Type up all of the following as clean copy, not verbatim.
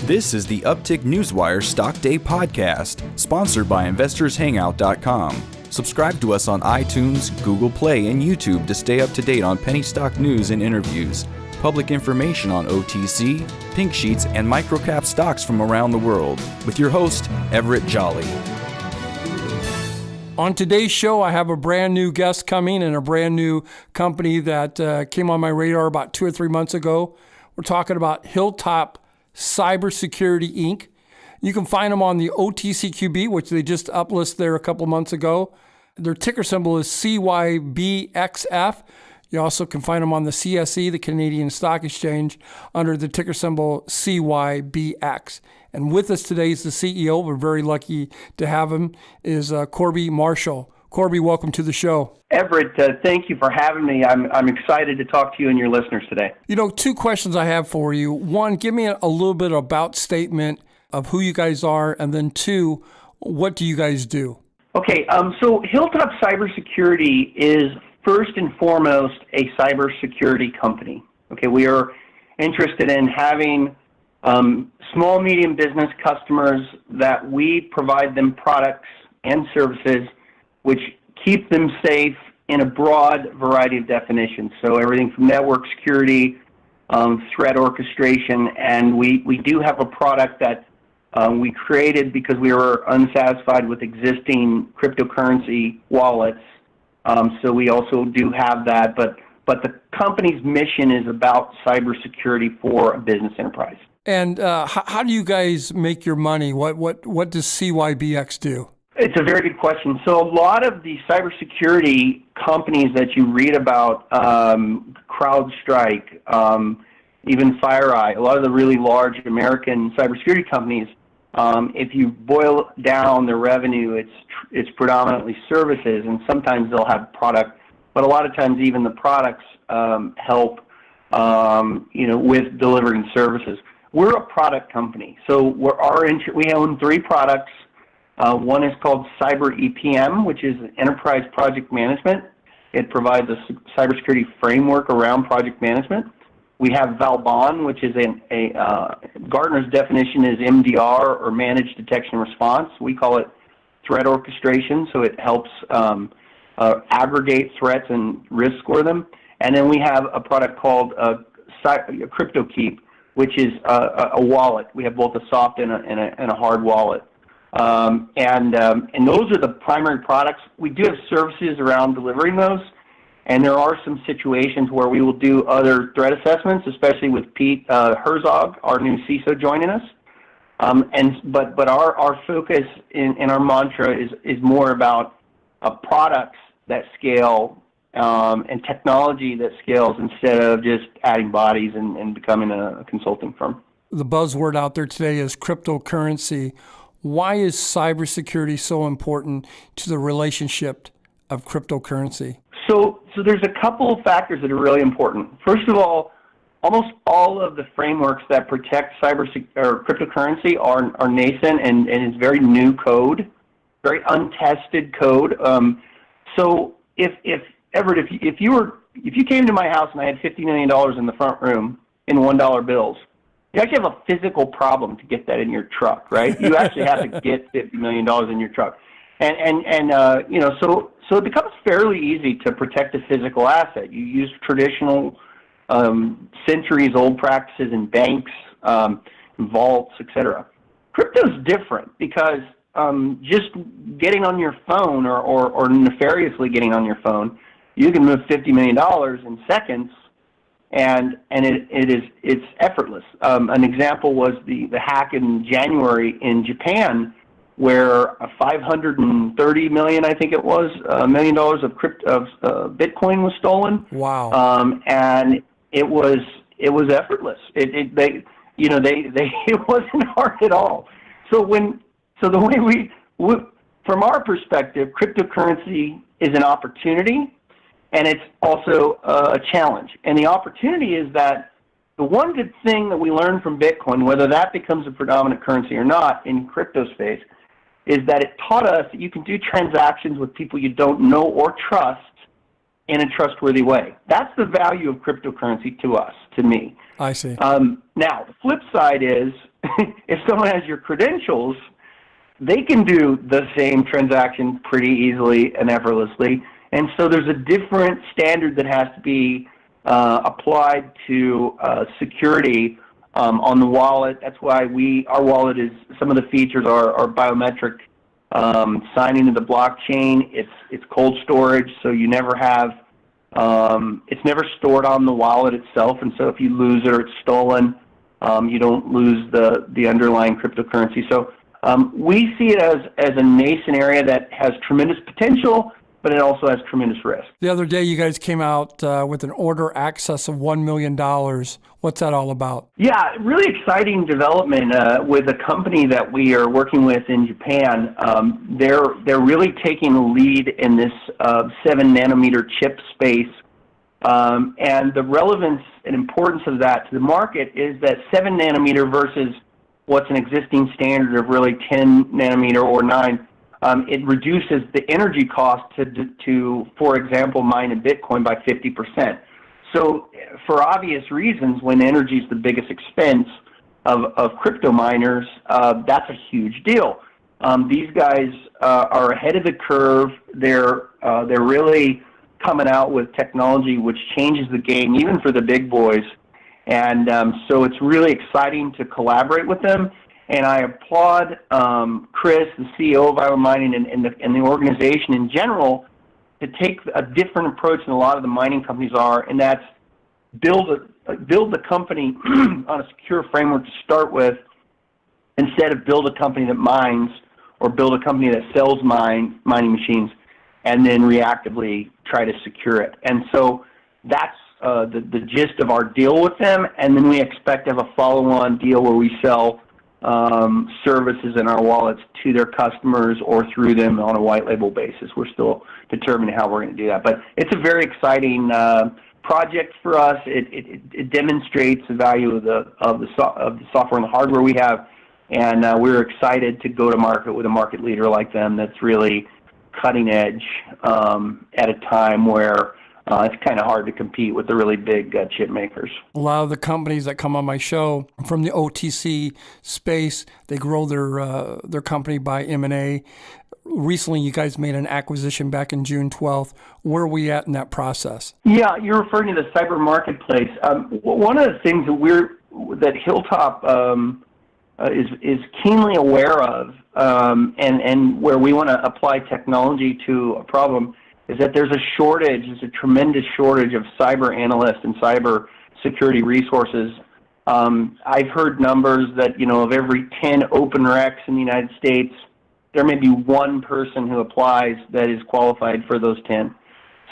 This is the Uptick Newswire Stock Day podcast, sponsored by InvestorsHangout.com. Subscribe to us on iTunes, Google Play, and YouTube to stay up to date on penny stock news and interviews, public information on OTC, pink sheets, and microcap stocks from around the world, with your host, Everett Jolly. On today's show, I have a brand new guest coming and a brand new company that came on my radar about 2 or 3 months ago. We're talking about Hilltop Cybersecurity, Inc. You can find them on the OTCQB, which they just uplisted there a couple of months ago. Their ticker symbol is CYBXF. You also can find them on the CSE, the Canadian Stock Exchange, under the ticker symbol CYBX. And with us today is the CEO. We're very lucky to have him, is Corby Marshall. Corby, welcome to the show. Everett, thank you for having me. I'm excited to talk to you and your listeners today. You know, 2 questions I have for you. 1, give me a little bit about statement of who you guys are, and then 2, what do you guys do? Okay, so Hilltop Cybersecurity is first and foremost a cybersecurity company. Okay, we are interested in having small, medium business customers that we provide them products and services which keep them safe in a broad variety of definitions. So everything from network security, threat orchestration, and we do have a product that we created because we were unsatisfied with existing cryptocurrency wallets. So we also do have that, but the company's mission is about cybersecurity for a business enterprise. And how do you guys make your money? What does CYBX do? It's a very good question. So a lot of the cybersecurity companies that you read about, CrowdStrike, even FireEye, a lot of the really large American cybersecurity companies, if you boil down their revenue, it's predominantly services, and sometimes they'll have product, but a lot of times even the products help, with delivering services. We're a product company, so we own 3 products. One is called CyberEPM, which is Enterprise Project Management. It provides a cybersecurity framework around project management. We have Valbon, which is Gartner's definition is MDR, or Managed Detection and Response. We call it threat orchestration, so it helps aggregate threats and risk score them. And then we have a product called CryptoKeep, which is a wallet. We have both a soft and a hard wallet. And those are the primary products. We do have services around delivering those, and there are some situations where we will do other threat assessments, especially with Pete Herzog, our new CISO, joining us. But our focus in our mantra is more about products that scale and technology that scales instead of just adding bodies and becoming a consulting firm. The buzzword out there today is cryptocurrency. Why is cybersecurity so important to the relationship of cryptocurrency? So there's a couple of factors that are really important. First of all, almost all of the frameworks that protect cryptocurrency are nascent and is very new code, very untested code. So if you came to my house and I had $50 million in the front room in $1 bills, you actually have a physical problem to get that in your truck, right? You actually have to get $50 million in your truck. So it becomes fairly easy to protect a physical asset. You use traditional centuries-old practices in banks, vaults, etc. Crypto's different because just getting on your phone or nefariously getting on your phone, you can move $50 million in seconds, and it's effortless. An example was the hack in January in Japan, where $530 million, I think it was, $1 million of Bitcoin was stolen. Wow! And it was effortless. It wasn't hard at all. So the way from our perspective, cryptocurrency is an opportunity, and it's also a challenge. And the opportunity is that the one good thing that we learned from Bitcoin, whether that becomes a predominant currency or not in crypto space, is that it taught us that you can do transactions with people you don't know or trust in a trustworthy way. That's the value of cryptocurrency to us, to me. I see. Now, the flip side is, if someone has your credentials, they can do the same transaction pretty easily and effortlessly. And so there's a different standard that has to be applied to security on the wallet. That's why our wallet is, some of the features are biometric signing to the blockchain. It's cold storage, so you never have, it's never stored on the wallet itself, and so if you lose it or it's stolen, you don't lose the underlying cryptocurrency. So we see it as a nascent area that has tremendous potential, but it also has tremendous risk. The other day, you guys came out with an order access of $1 million. What's that all about? Yeah, really exciting development with a company that we are working with in Japan. They're really taking the lead in this 7-nanometer chip space. And the relevance and importance of that to the market is that 7-nanometer versus what's an existing standard of really 10 nanometer or 9, it reduces the energy cost to, for example, mine a Bitcoin by 50%. So for obvious reasons, when energy is the biggest expense of crypto miners, that's a huge deal. These guys are ahead of the curve. They're really coming out with technology which changes the game, even for the big boys. And so it's really exciting to collaborate with them. And I applaud Chris, the CEO of Iowa Mining, and the organization in general, to take a different approach than a lot of the mining companies are, and that's build the company on a secure framework to start with, instead of build a company that mines or build a company that sells mining machines and then reactively try to secure it. And so that's the gist of our deal with them, and then we expect to have a follow-on deal where we sell services in our wallets to their customers or through them on a white label basis. We're still determining how we're going to do that, but it's a very exciting project for us. It demonstrates the value of the software and the hardware we have, and we're excited to go to market with a market leader like them that's really cutting edge at a time where it's kind of hard to compete with the really big chip makers. A lot of the companies that come on my show from the OTC space, they grow their company by M&A. Recently, you guys made an acquisition back in June 12th. Where are we at in that process? Yeah, you're referring to the cyber marketplace. One of the things that Hilltop is keenly aware of, and where we want to apply technology to a problem, is that there's a tremendous shortage of cyber analysts and cyber security resources. I've heard numbers that, of every 10 open recs in the United States, there may be one person who applies that is qualified for those 10.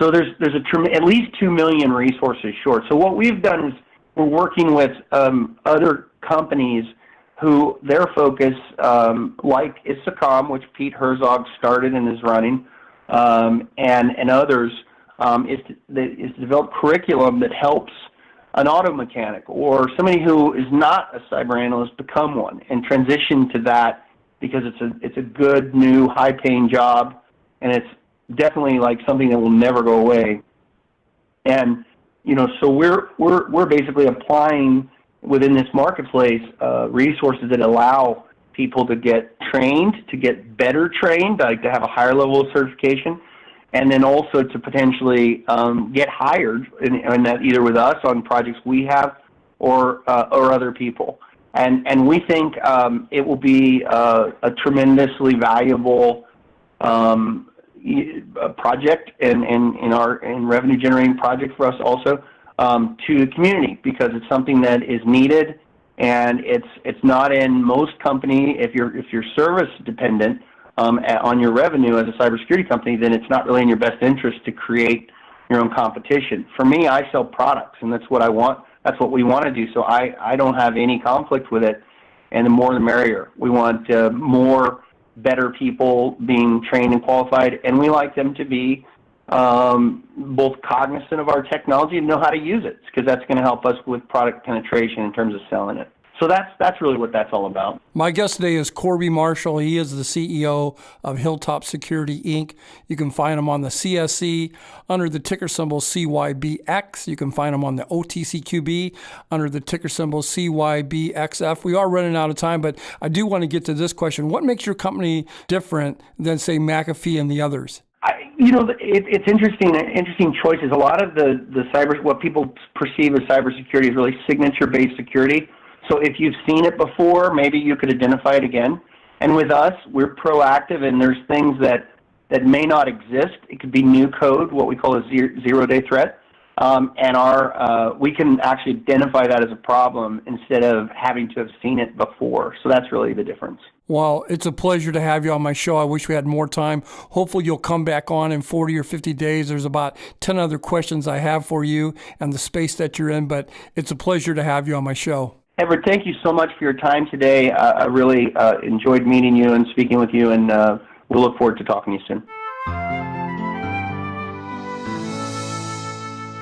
So there's at least 2 million resources short. So what we've done is we're working with other companies who their focus, like Isacom, which Pete Herzog started and is running, and others, is to develop curriculum that helps an auto mechanic or somebody who is not a cyber analyst become one and transition to that, because it's a good, new, high-paying job, and it's definitely like something that will never go away. And so we're basically applying within this marketplace resources that allow people to get trained, to get better trained, like to have a higher level of certification, and then also to potentially get hired, and that either with us on projects we have or other people. And we think it will be a tremendously valuable project and revenue generating project for us also to the community, because it's something that is needed. And it's not in most company. If you're service dependent on your revenue as a cybersecurity company, then it's not really in your best interest to create your own competition. For me, I sell products, and that's what I want. That's what we want to do. So I don't have any conflict with it, and the more the merrier. We want more better people being trained and qualified, and we like them to be both cognizant of our technology and know how to use it, because that's going to help us with product penetration in terms of selling it. So that's really what that's all about. My guest today is Corby Marshall. He is the CEO of Hilltop Security, Inc. You can find him on the CSE under the ticker symbol CYBX. You can find him on the OTCQB under the ticker symbol CYBXF. We are running out of time, but I do want to get to this question. What makes your company different than, say, McAfee and the others? It's interesting choices. A lot of the cyber, what people perceive as cybersecurity is really signature-based security. So if you've seen it before, maybe you could identify it again. And with us, we're proactive, and there's things that may not exist. It could be new code, what we call a zero-day threat, and we can actually identify that as a problem instead of having to have seen it before. So that's really the difference. Well, it's a pleasure to have you on my show. I wish we had more time. Hopefully you'll come back on in 40 or 50 days. There's about 10 other questions I have for you and the space that you're in, but it's a pleasure to have you on my show. Edward, thank you so much for your time today. I really enjoyed meeting you and speaking with you, and we'll look forward to talking to you soon.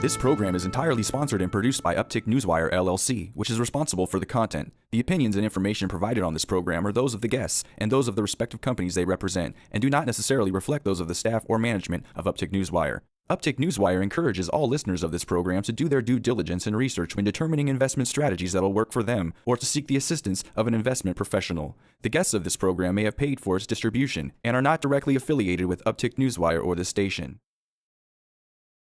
This program is entirely sponsored and produced by Uptick Newswire, LLC, which is responsible for the content. The opinions and information provided on this program are those of the guests and those of the respective companies they represent, and do not necessarily reflect those of the staff or management of Uptick Newswire. Uptick Newswire encourages all listeners of this program to do their due diligence and research when determining investment strategies that will work for them, or to seek the assistance of an investment professional. The guests of this program may have paid for its distribution and are not directly affiliated with Uptick Newswire or this station.